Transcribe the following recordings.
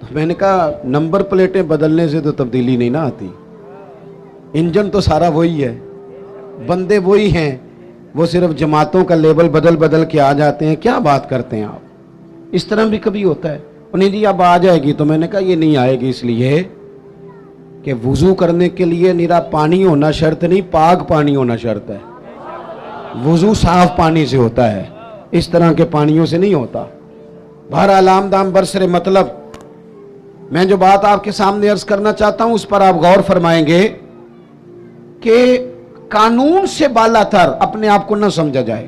تو میں نے کہا نمبر پلیٹیں بدلنے سے تو تبدیلی نہیں نہ آتی، انجن تو سارا وہی ہے، بندے وہی ہیں، وہ صرف جماعتوں کا لیبل بدل بدل کے آ جاتے ہیں۔ کیا بات کرتے ہیں آپ؟ اس طرح بھی کبھی ہوتا ہے؟ انہیں جی اب آ جائے گی، تو میں نے کہا یہ نہیں آئے گی، اس لیے کہ وضو کرنے کے لیے نرا پانی ہونا شرط نہیں، پاک پانی ہونا شرط ہے۔ وضو صاف پانی سے ہوتا ہے، اس طرح کے پانیوں سے نہیں ہوتا۔ بہرحال آمدام برسر مطلب میں جو بات آپ کے سامنے عرض کرنا چاہتا ہوں اس پر آپ غور فرمائیں گے کہ قانون سے بالا تر اپنے آپ کو نہ سمجھا جائے۔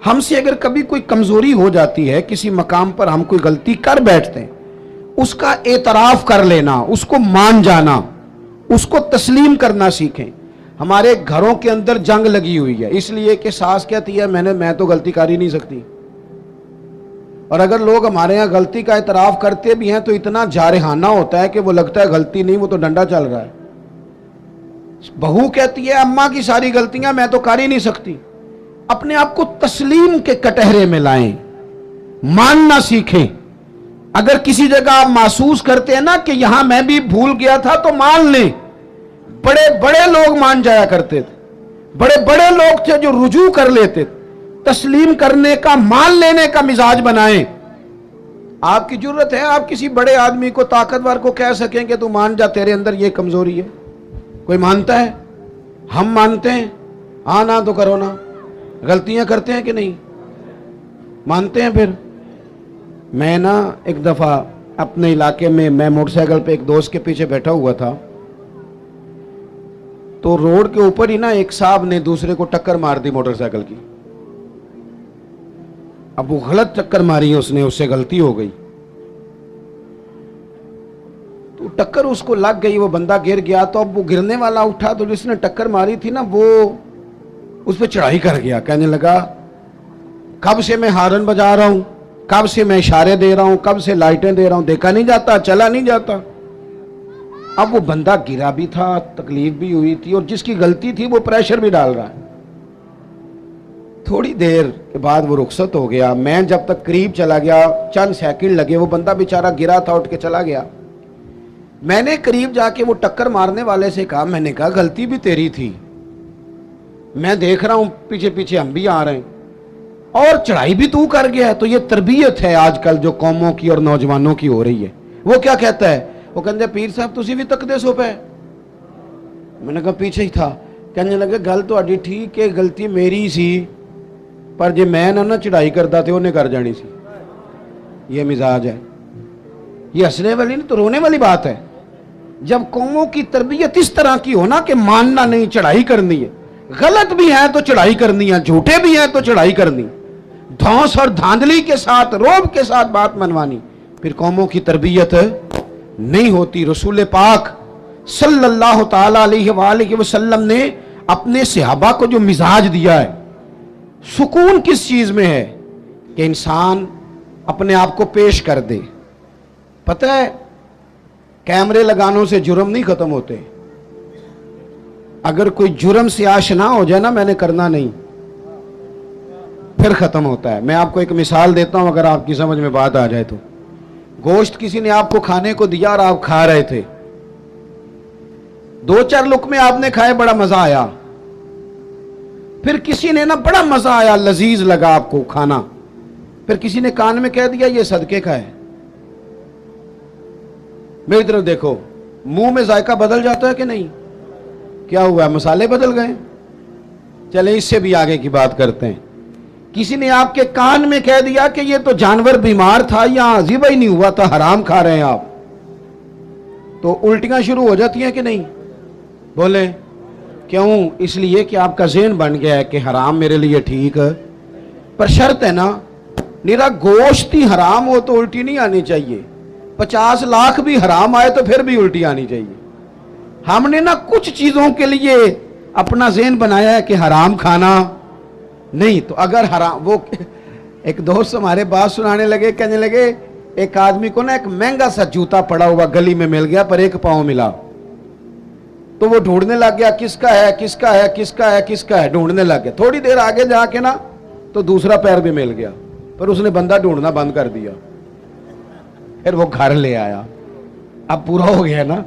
ہم سے اگر کبھی کوئی کمزوری ہو جاتی ہے، کسی مقام پر ہم کوئی غلطی کر بیٹھتے ہیں، اس کا اعتراف کر لینا، اس کو مان جانا، اس کو تسلیم کرنا سیکھیں۔ ہمارے گھروں کے اندر جنگ لگی ہوئی ہے، اس لیے کہ ساس کہتی ہے میں تو غلطی کر ہی نہیں سکتی، اور اگر لوگ ہمارے ہاں غلطی کا اعتراف کرتے بھی ہیں تو اتنا جارحانہ ہوتا ہے کہ وہ لگتا ہے غلطی نہیں، وہ تو ڈنڈا چل رہا ہے۔ بہو کہتی ہے اماں کی ساری غلطیاں میں تو کر ہی نہیں سکتی۔ اپنے آپ کو تسلیم کے کٹہرے میں لائیں، ماننا سیکھیں۔ اگر کسی جگہ آپ محسوس کرتے ہیں نا کہ یہاں میں بھی بھول گیا تھا تو مان لیں۔ بڑے بڑے لوگ مان جایا کرتے تھے، بڑے بڑے لوگ تھے جو رجوع کر لیتے تھے۔ تسلیم کرنے کا، مان لینے کا مزاج بنائیں۔ آپ کی جرت ہے آپ کسی بڑے آدمی کو، طاقتور کو کہہ سکیں کہ تو مان جا، تیرے اندر یہ کمزوری ہے۔ کوئی مانتا ہے؟ ہم مانتے ہیں؟ ہاں نہ تو کرو نا۔ غلطیاں کرتے ہیں کہ نہیں؟ مانتے ہیں۔ پھر میں نا ایک دفعہ اپنے علاقے میں موٹر سائیکل پہ ایک دوست کے پیچھے بیٹھا ہوا تھا، تو روڈ کے اوپر ہی نا ایک صاحب نے دوسرے کو ٹکر مار دی موٹر سائیکل کی۔ اب وہ غلط ٹکر ماری، اس سے غلطی ہو گئی، تو ٹکر اس کو لگ گئی، وہ بندہ گر گیا۔ تو اب وہ گرنے والا اٹھا تو جس نے ٹکر ماری تھی نا وہ اس پہ چڑھائی کر گیا، کہنے لگا کب سے میں ہارن بجا رہا ہوں، کب سے میں اشارے دے رہا ہوں، کب سے لائٹیں دے رہا ہوں، دیکھا نہیں جاتا، چلا نہیں جاتا۔ اب وہ بندہ گرا بھی تھا، تکلیف بھی ہوئی تھی، اور جس کی غلطی تھی وہ پریشر بھی ڈال رہا ہے۔ تھوڑی دیر کے بعد وہ رخصت ہو گیا۔ میں جب تک قریب چلا گیا، چند سیکنڈ لگے، وہ بندہ بیچارہ گرا تھا، اٹھ کے چلا گیا۔ میں نے قریب جا کے وہ ٹکر مارنے والے سے کہا، میں نے کہا غلطی بھی تیری تھی، میں دیکھ رہا ہوں پیچھے پیچھے ہم بھی آ رہے ہیں، اور چڑھائی بھی تو کر گیا ہے۔ تو یہ تربیت ہے آج کل جو قوموں کی اور نوجوانوں کی ہو رہی ہے۔ وہ کیا کہتا ہے؟ وہ کہتے ہیں پیر صاحب تسی بھی تکدے سو پہ۔ میں نے کہا پیچھے ہی تھا۔ کہنے لگے گل تو اڈی ٹھیک ہے، غلطی میری سی، پر جے میں نہ چڑھائی کرتا تھے انہیں کر جانی سی۔ یہ مزاج ہے، یہ ہنسنے والی نہیں تو رونے والی بات ہے۔ جب قوموں کی تربیت اس طرح کی ہونا کہ ماننا نہیں، چڑھائی کرنی ہے، غلط بھی ہے تو چڑھائی کرنی ہے، جھوٹے بھی ہیں تو چڑھائی کرنی، دھونس اور دھاندلی کے ساتھ، روب کے ساتھ بات منوانی، پھر قوموں کی تربیت نہیں ہوتی۔ رسول پاک صلی اللہ تعالی علیہ وآلہ وسلم نے اپنے صحابہ کو جو مزاج دیا ہے، سکون کس چیز میں ہے کہ انسان اپنے آپ کو پیش کر دے۔ پتہ ہے کیمرے لگانوں سے جرم نہیں ختم ہوتے۔ اگر کوئی جرم سے آشنا ہو جائے نا، میں نے کرنا نہیں، پھر ختم ہوتا ہے۔ میں آپ کو ایک مثال دیتا ہوں اگر آپ کی سمجھ میں بات آ جائے تو۔ گوشت کسی نے آپ کو کھانے کو دیا اور آپ کھا رہے تھے، 2-4 لقمے آپ نے کھائے، بڑا مزہ آیا، پھر کسی نے نا بڑا مزہ آیا، لذیذ لگا آپ کو کھانا، پھر کسی نے کان میں کہہ دیا یہ صدقے کا ہے۔ میری طرف دیکھو، منہ میں ذائقہ بدل جاتا ہے کہ نہیں؟ کیا ہوا ہے؟ مسالے بدل گئے؟ چلیں اس سے بھی آگے کی بات کرتے ہیں۔ کسی نے آپ کے کان میں کہہ دیا کہ یہ تو جانور بیمار تھا یا ذبح ہی نہیں ہوا تھا، حرام کھا رہے ہیں آپ، تو الٹیاں شروع ہو جاتی ہیں کہ نہیں؟ بولیں کیوں؟ اس لیے کہ آپ کا ذہن بن گیا ہے کہ حرام میرے لیے ٹھیک ہے، پر شرط ہے نا، میرا گوشت ہی حرام ہو تو الٹی نہیں آنی چاہیے، 50 لاکھ بھی حرام آئے تو پھر بھی الٹی آنی چاہیے۔ ہم نے نا کچھ چیزوں کے لیے اپنا ذہن بنایا ہے کہ حرام کھانا نہیں۔ تو اگر حرام، وہ ایک دوست ہمارے بات سنانے لگے، کہنے لگے ایک آدمی کو نا ایک مہنگا سا جوتا پڑا ہوا گلی میں مل گیا، پر 1 پاؤں ملا، تو وہ ڈھونڈنے لگ گیا کس کا ہے، کس کا ہے، کس کا ہے، کس کا ہے، ڈھونڈنے لگ گیا۔ تھوڑی دیر آگے جا کے نا، 2 پیر بھی مل گیا، پر اس نے بندہ ڈھونڈنا بند کر دیا۔ پھر وہ گھر لے آیا. اب پورا ہو گیا نا.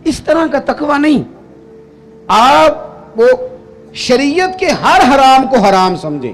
اس طرح کا تقوی نہیں. آپ وہ شریعت کے ہر حرام کو حرام سمجھیں.